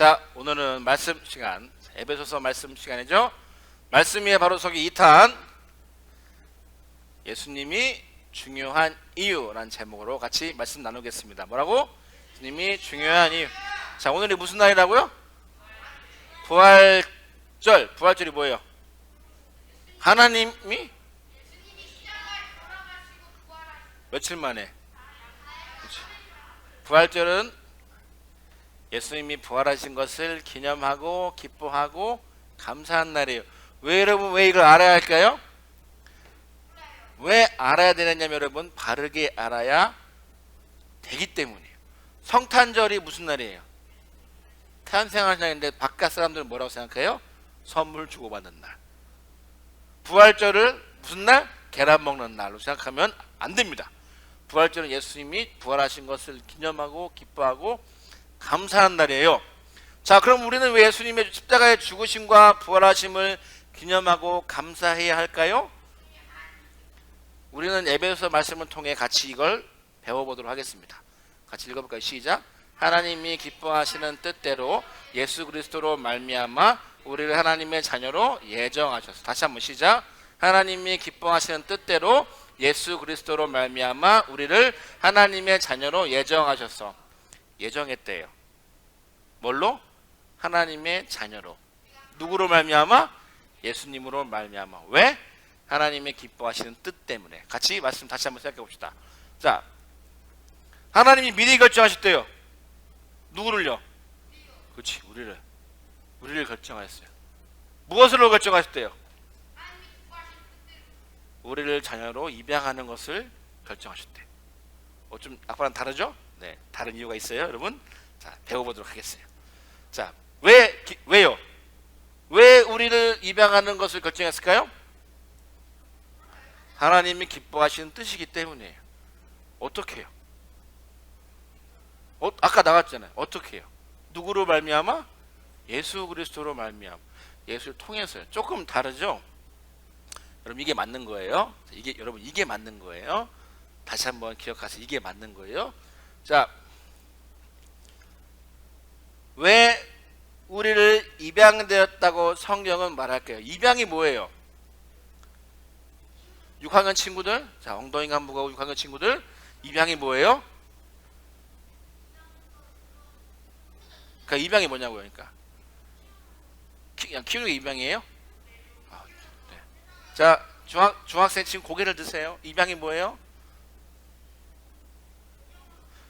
자, 오늘은 말씀 시간, 에베소서 말씀 시간이죠. 말씀 위에 바로 서기 2탄, 예수님이 중요한 이유라는 제목으로 같이 말씀 나누겠습니다. 뭐라고? 예수님이 중요한 이유. 자, 오늘이 무슨 날이라고요? 부활절. 부활절이 뭐예요? 하나님이 며칠 만에? 그치. 부활절은 예수님이 부활하신 것을 기념하고 기뻐하고 감사한 날이에요. 왜 여러분 왜 이걸 알아야 할까요? 왜 알아야 되느냐면 여러분 바르게 알아야 되기 때문이에요. 성탄절이 무슨 날이에요? 태안생활 날인데 바깥 사람들은 뭐라고 생각해요? 선물 주고받는 날. 부활절을 무슨 날? 계란 먹는 날로 생각하면 안 됩니다. 부활절은 예수님이 부활하신 것을 기념하고 기뻐하고 감사한 날이에요. 자, 그럼 우리는 왜 예수님의 십자가의 죽으심과 부활하심을 기념하고 감사해야 할까요? 우리는 에베소서 말씀을 통해 같이 이걸 배워보도록 하겠습니다. 같이 읽어볼까요? 시작. 하나님이 기뻐하시는 뜻대로 예수 그리스도로 말미암아 우리를 하나님의 자녀로 예정하셨어. 다시 한번 시작. 하나님이 기뻐하시는 뜻대로 예수 그리스도로 말미암아 우리를 하나님의 자녀로 예정하셨어. 예정했대요. 뭘로? 하나님의 자녀로. 누구로 말미암아? 예수님으로 말미암아. 왜? 하나님의 기뻐하시는 뜻 때문에. 같이 말씀 다시 한번 생각해 봅시다. 자, 하나님이 미리 결정하셨대요. 누구를요? 그렇지, 우리를 결정하셨어요. 무엇으로 결정하셨대요? 우리를 자녀로 입양하는 것을 결정하셨대요. 좀 아까랑 다르죠? 네, 다른 이유가 있어요, 여러분. 자, 배워보도록 하겠어요. 자, 왜요? 왜 우리를 입양하는 것을 결정했을까요? 하나님이 기뻐하시는 뜻이기 때문이에요. 어떻게 해요? 아까 나왔잖아요. 어떻게 해요? 누구로 말미암아? 예수 그리스도로 말미암아. 예수를 통해서요. 조금 다르죠? 여러분 이게 맞는 거예요. 여러분 이게 맞는 거예요. 다시 한번 기억하세요. 이게 맞는 거예요. 자, 왜 우리를 입양되었다고 성경은 말할까요? 입양이 뭐예요? 6학년 친구들, 자, 엉덩이 간부가 6학년 친구들, 입양이 뭐예요? 그러니까 입양이 뭐냐고요? 그러니까 그냥 키우는 게 입양이에요? 아, 네. 자, 중학생 친구 고개를 드세요. 입양이 뭐예요?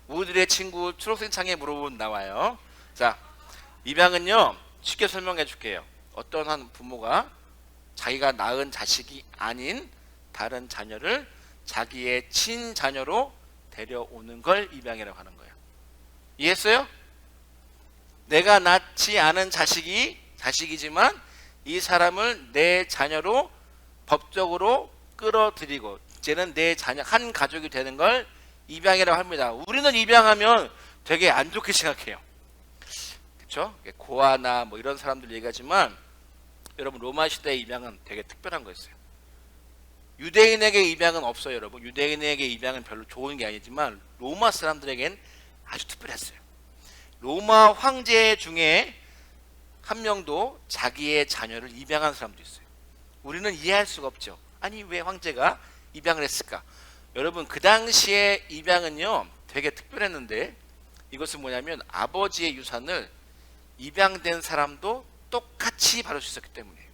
우리들의 친구 초록색 창에 물어보면 나와요. 자, 입양은요 쉽게 설명해 줄게요. 어떤 한 부모가 자기가 낳은 자식이 아닌 다른 자녀를 자기의 친자녀로 데려오는 걸 입양이라고 하는 거예요. 이해했어요? 내가 낳지 않은 자식이지만 이 사람을 내 자녀로 법적으로 끌어들이고 이제는 내 자녀 한 가족이 되는 걸 입양이라고 합니다. 우리는 입양하면 되게 안 좋게 생각해요. 그렇죠? 고아나 뭐 이런 사람들 얘기하지만 여러분 로마 시대의 입양은 되게 특별한 거였어요. 유대인에게 입양은 없어요, 여러분. 유대인에게 입양은 별로 좋은 게 아니지만 로마 사람들에겐 아주 특별했어요. 로마 황제 중에 한 명도 자기의 자녀를 입양한 사람도 있어요. 우리는 이해할 수가 없죠. 아니 왜 황제가 입양을 했을까? 여러분 그 당시에 입양은요 되게 특별했는데 이것은 뭐냐면 아버지의 유산을 입양된 사람도 똑같이 받을 수 있었기 때문이에요.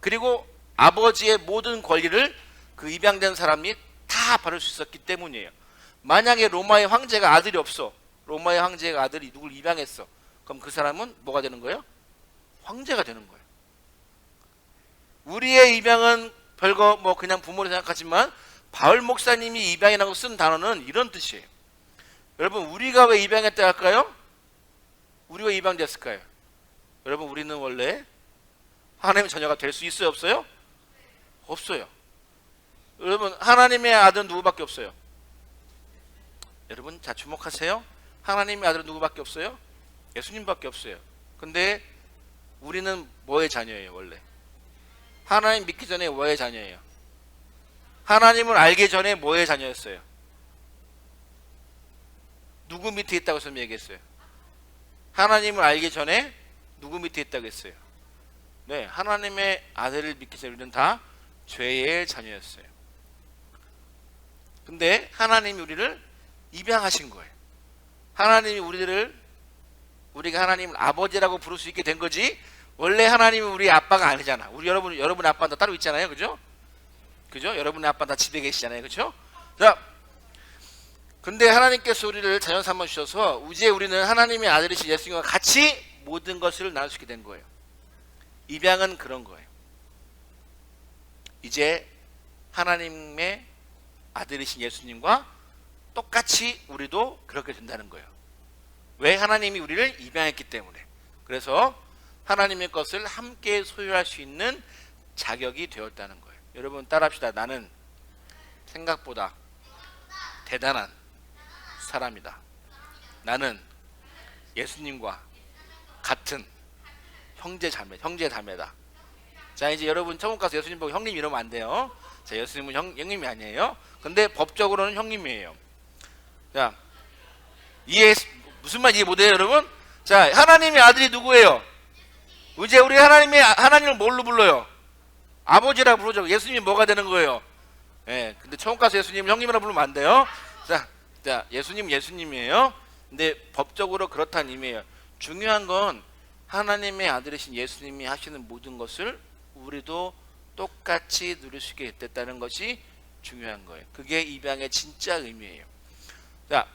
그리고 아버지의 모든 권리를 그 입양된 사람이 다 받을 수 있었기 때문이에요. 만약에 로마의 황제가 아들이 없어. 로마의 황제가 아들이 누굴 입양했어. 그럼 그 사람은 뭐가 되는 거예요? 황제가 되는 거예요. 우리의 입양은 별거 뭐 그냥 부모를 생각하지만 바울 목사님이 입양이라고 쓴 단어는 이런 뜻이에요. 여러분 우리가 왜 입양했다 할까요? 우리가 입양됐을까요? 여러분 우리는 원래 하나님의 자녀가 될 수 있어요? 없어요? 없어요. 여러분 하나님의 아들은 누구밖에 없어요? 여러분 자 주목하세요. 하나님의 아들은 누구밖에 없어요? 예수님밖에 없어요. 근데 우리는 뭐의 자녀예요 원래? 하나님 믿기 전에 뭐의 자녀예요? 하나님을 알기 전에 뭐의 자녀였어요? 누구 밑에 있다고 선생님이 얘기했어요? 하나님을 알기 전에 누구 밑에 있다고 했어요? 네, 하나님의 아들을 믿기 전에 우리는 다 죄의 자녀였어요. 근데 하나님이 우리를 입양하신 거예요. 하나님이 우리가 하나님을 아버지라고 부를 수 있게 된 거지, 원래 하나님이 우리 아빠가 아니잖아. 여러분 아빠는 다 따로 있잖아요. 그죠? 여러분의 아빠는 다 집에 계시잖아요. 그죠? 자, 근데 하나님께서 우리를 자녀 삼아 주셔서 이제 우리는 하나님의 아들이신 예수님과 같이 모든 것을 나눌 수 있게 된 거예요. 입양은 그런 거예요. 이제 하나님의 아들이신 예수님과 똑같이 우리도 그렇게 된다는 거예요. 왜? 하나님이 우리를 입양했기 때문에. 그래서 하나님의 것을 함께 소유할 수 있는 자격이 되었다는 거예요. 여러분 따라합시다. 나는 생각보다 대단한 사람이다. 나는 예수님과 같은 형제 자매다. 자, 이제 여러분 처음 가서 예수님 보고 형님 이러면 안 돼요. 자, 예수님은 형님이 아니에요. 근데 법적으로는 형님이에요. 자, 무슨 말 이해 못해요, 여러분? 자, 하나님의 아들이 누구예요? 이제 우리 하나님을 뭘로 불러요? 아버지라고 부르죠. 예수님이 뭐가 되는 거예요? 예, 근데 처음 가서 예수님을 형님이라고 부르면 안 돼요. 자, 예수님이에요. 근데 법적으로 그렇다는 의미예요. 중요한 건 하나님의 아들이신 예수님이 하시는 모든 것을 우리도 똑같이 누릴 수 있게 됐다는 것이 중요한 거예요. 그게 입양의 진짜 의미예요. 자,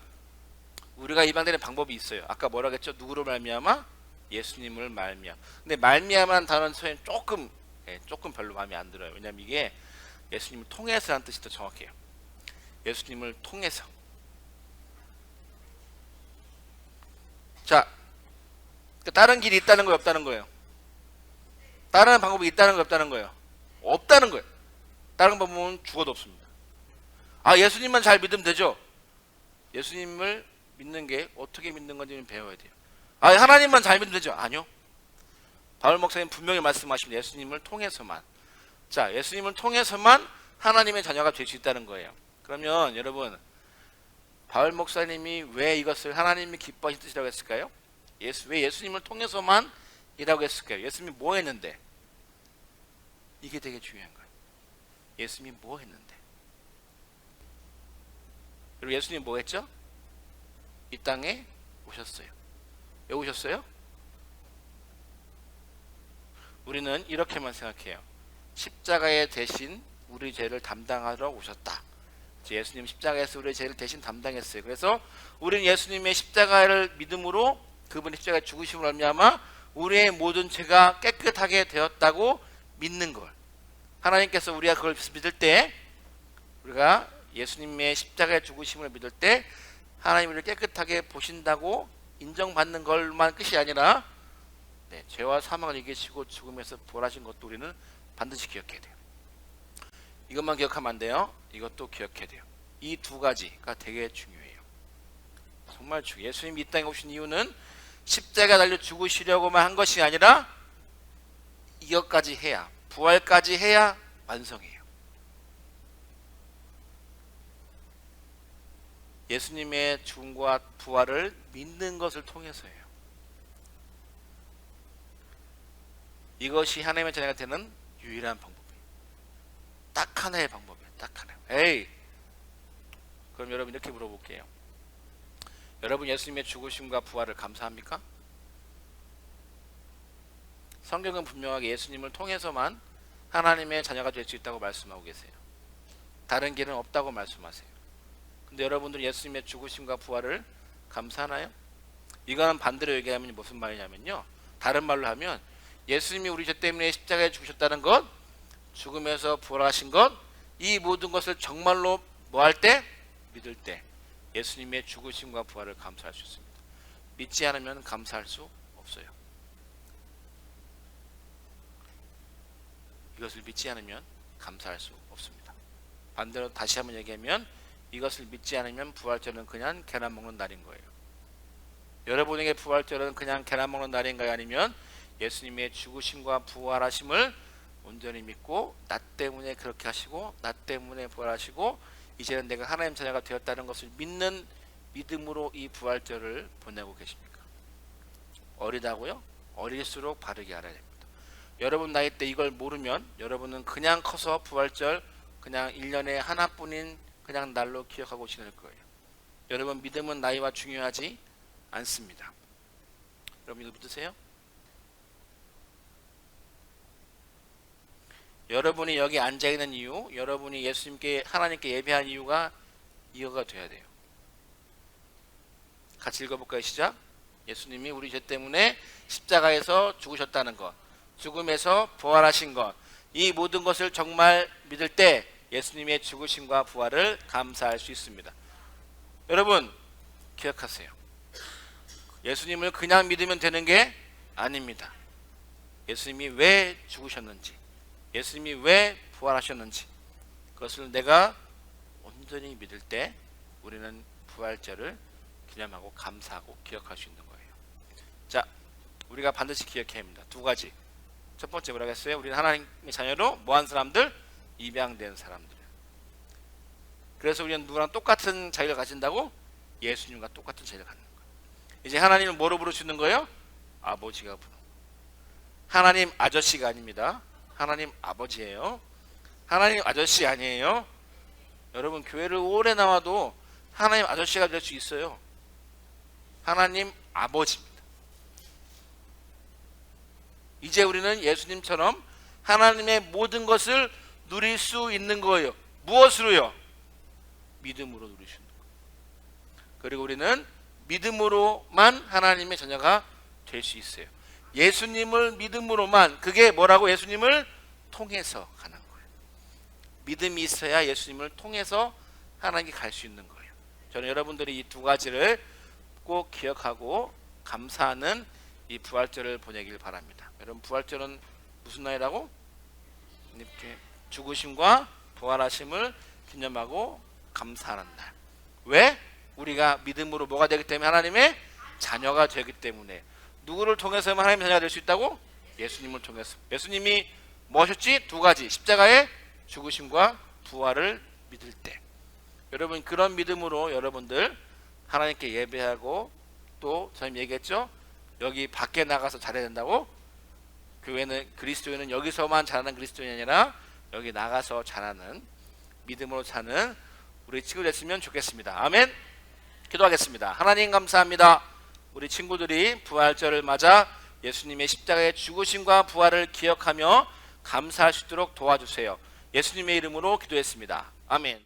우리가 입양되는 방법이 있어요. 아까 뭐라고 했죠? 누구로 말미암아? 예수님을 말미암아. 근데 말미암아라는 단어는 조금 별로 마음에 안 들어요. 왜냐면 이게 예수님을 통해서라는 뜻이 더 정확해요. 예수님을 통해서. 자, 다른 길이 있다는 거예요, 없다는 거예요? 다른 방법이 있다는 거예요, 없다는 거예요? 없다는 거예요. 다른 방법은 죽어도 없습니다. 아, 예수님만 잘 믿으면 되죠? 예수님을 믿는 게 어떻게 믿는 건지 배워야 돼요. 아, 하나님만 잘 믿으면 되죠? 아니요. 바울 목사님 분명히 말씀하십니다. 예수님을 통해서만. 자, 예수님을 통해서만 하나님의 자녀가 될 수 있다는 거예요. 그러면 여러분, 바울 목사님이 왜 이것을 하나님이 기뻐하신 뜻이라고 했을까요? 왜 예수님을 통해서만 이라고 했을까요? 예수님이 뭐 했는데? 이게 되게 중요한 거예요. 예수님이 뭐 했는데? 그리고 예수님이 뭐 했죠? 이 땅에 오셨어요. 왜 오셨어요? 우리는 이렇게만 생각해요. 십자가에 대신 우리 죄를 담당하러 오셨다. 예수님 십자가에서 우리의 죄를 대신 담당했어요. 그래서 우리는 예수님의 십자가를 믿음으로 그분의 십자가에 죽으심을 말미암아 우리의 모든 죄가 깨끗하게 되었다고 믿는 걸. 하나님께서 우리가 그걸 믿을 때, 우리가 예수님의 십자가에 죽으심을 믿을 때 하나님 우리를 깨끗하게 보신다고 인정받는 것만 끝이 아니라 죄와 사망을 이기시고 죽음에서 부활하신 것도 우리는 반드시 기억해야 돼요. 이것만 기억하면 안 돼요. 이것도 기억해야 돼요. 이 두 가지가 되게 중요해요. 정말 중요해요. 예수님이 이 땅에 오신 이유는 십자가 달려 죽으시려고만 한 것이 아니라 이것까지 해야, 부활까지 해야 완성해요. 예수님의 죽음과 부활을 믿는 것을 통해서예요. 이것이 하나님의 자녀가 되는 유일한 방법이에요. 딱 하나의 방법이에요. 딱 하나. 그럼 여러분 이렇게 물어볼게요. 여러분 예수님의 죽으심과 부활을 감사합니까? 성경은 분명하게 예수님을 통해서만 하나님의 자녀가 될 수 있다고 말씀하고 계세요. 다른 길은 없다고 말씀하세요. 근데 여러분들 예수님의 죽으심과 부활을 감사하나요? 이거는 반대로 얘기하면 무슨 말이냐면요. 다른 말로 하면 예수님이 우리 죄 때문에 십자가에 죽으셨다는 것, 죽음에서 부활하신 것, 이 모든 것을 정말로 뭐 할 때? 믿을 때 예수님의 죽으심과 부활을 감사할 수 있습니다. 믿지 않으면 감사할 수 없어요. 이것을 믿지 않으면 감사할 수 없습니다. 반대로 다시 한번 얘기하면 이것을 믿지 않으면 부활절은 그냥 계란 먹는 날인 거예요. 여러분에게 부활절은 그냥 계란 먹는 날인가요? 아니면 예수님의 죽으심과 부활하심을 온전히 믿고 나 때문에 그렇게 하시고 나 때문에 부활하시고 이제는 내가 하나님 자녀가 되었다는 것을 믿는 믿음으로 이 부활절을 보내고 계십니까? 어리다고요? 어릴수록 바르게 알아야 됩니다. 여러분 나이 때 이걸 모르면 여러분은 그냥 커서 부활절 그냥 1년에 하나뿐인 그냥 날로 기억하고 지낼 거예요. 여러분 믿음은 나이와 중요하지 않습니다. 여러분 이거 믿으세요? 여러분이 여기 앉아있는 이유, 여러분이 예수님께 하나님께 예배한 이유가 이거가 돼야 돼요. 같이 읽어볼까요? 시작. 예수님이 우리 죄 때문에 십자가에서 죽으셨다는 것, 죽음에서 부활하신 것, 이 모든 것을 정말 믿을 때 예수님의 죽으심과 부활을 감사할 수 있습니다. 여러분 기억하세요. 예수님을 그냥 믿으면 되는 게 아닙니다. 예수님이 왜 죽으셨는지, 예수님이 왜 부활하셨는지 그것을 내가 온전히 믿을 때 우리는 부활절을 기념하고 감사하고 기억할 수 있는 거예요. 자, 우리가 반드시 기억해야 합니다. 두 가지. 첫 번째 뭐라고 했어요? 우리는 하나님의 자녀로 뭐한 사람들? 입양된 사람들. 그래서 우리는 누구랑 똑같은 자유를 가진다고? 예수님과 똑같은 자유를 갖는 거예요. 이제 하나님을 뭐로 부르시는 거예요? 아버지가 부르는 거예요. 하나님 아저씨가 아닙니다. 하나님 아버지예요. 하나님 아저씨 아니에요. 여러분 교회를 오래 나와도 하나님 아저씨가 될 수 있어요. 하나님 아버지입니다. 이제 우리는 예수님처럼 하나님의 모든 것을 누릴 수 있는 거예요. 무엇으로요? 믿음으로 누리시는 거예요. 그리고 우리는 믿음으로만 하나님의 자녀가 될 수 있어요. 예수님을 믿음으로만, 그게 뭐라고? 예수님을 통해서 가는 거예요. 믿음이 있어야 예수님을 통해서 하나님께 갈 수 있는 거예요. 저는 여러분들이 이 두 가지를 꼭 기억하고 감사하는 이 부활절을 보내길 바랍니다. 여러분 부활절은 무슨 날이라고? 이렇게 죽으심과 부활하심을 기념하고 감사하는 날. 왜? 우리가 믿음으로 뭐가 되기 때문에? 하나님의 자녀가 되기 때문에. 누구를 통해서만 하나님의 자녀가 될 수 있다고? 예수님을 통해서. 예수님이 뭐 하셨지? 두 가지. 십자가의 죽으심과 부활을 믿을 때. 여러분 그런 믿음으로 여러분들 하나님께 예배하고, 또 저는 얘기했죠? 여기 밖에 나가서 잘해야 된다고? 교회는, 그리스도인은 여기서만 잘하는 그리스도인이 아니라 여기 나가서 잘하는, 믿음으로 사는 우리 친구들 됐으면 좋겠습니다. 아멘. 기도하겠습니다. 하나님 감사합니다. 우리 친구들이 부활절을 맞아 예수님의 십자가의 죽으심과 부활을 기억하며 감사할 수 있도록 도와주세요. 예수님의 이름으로 기도했습니다. 아멘.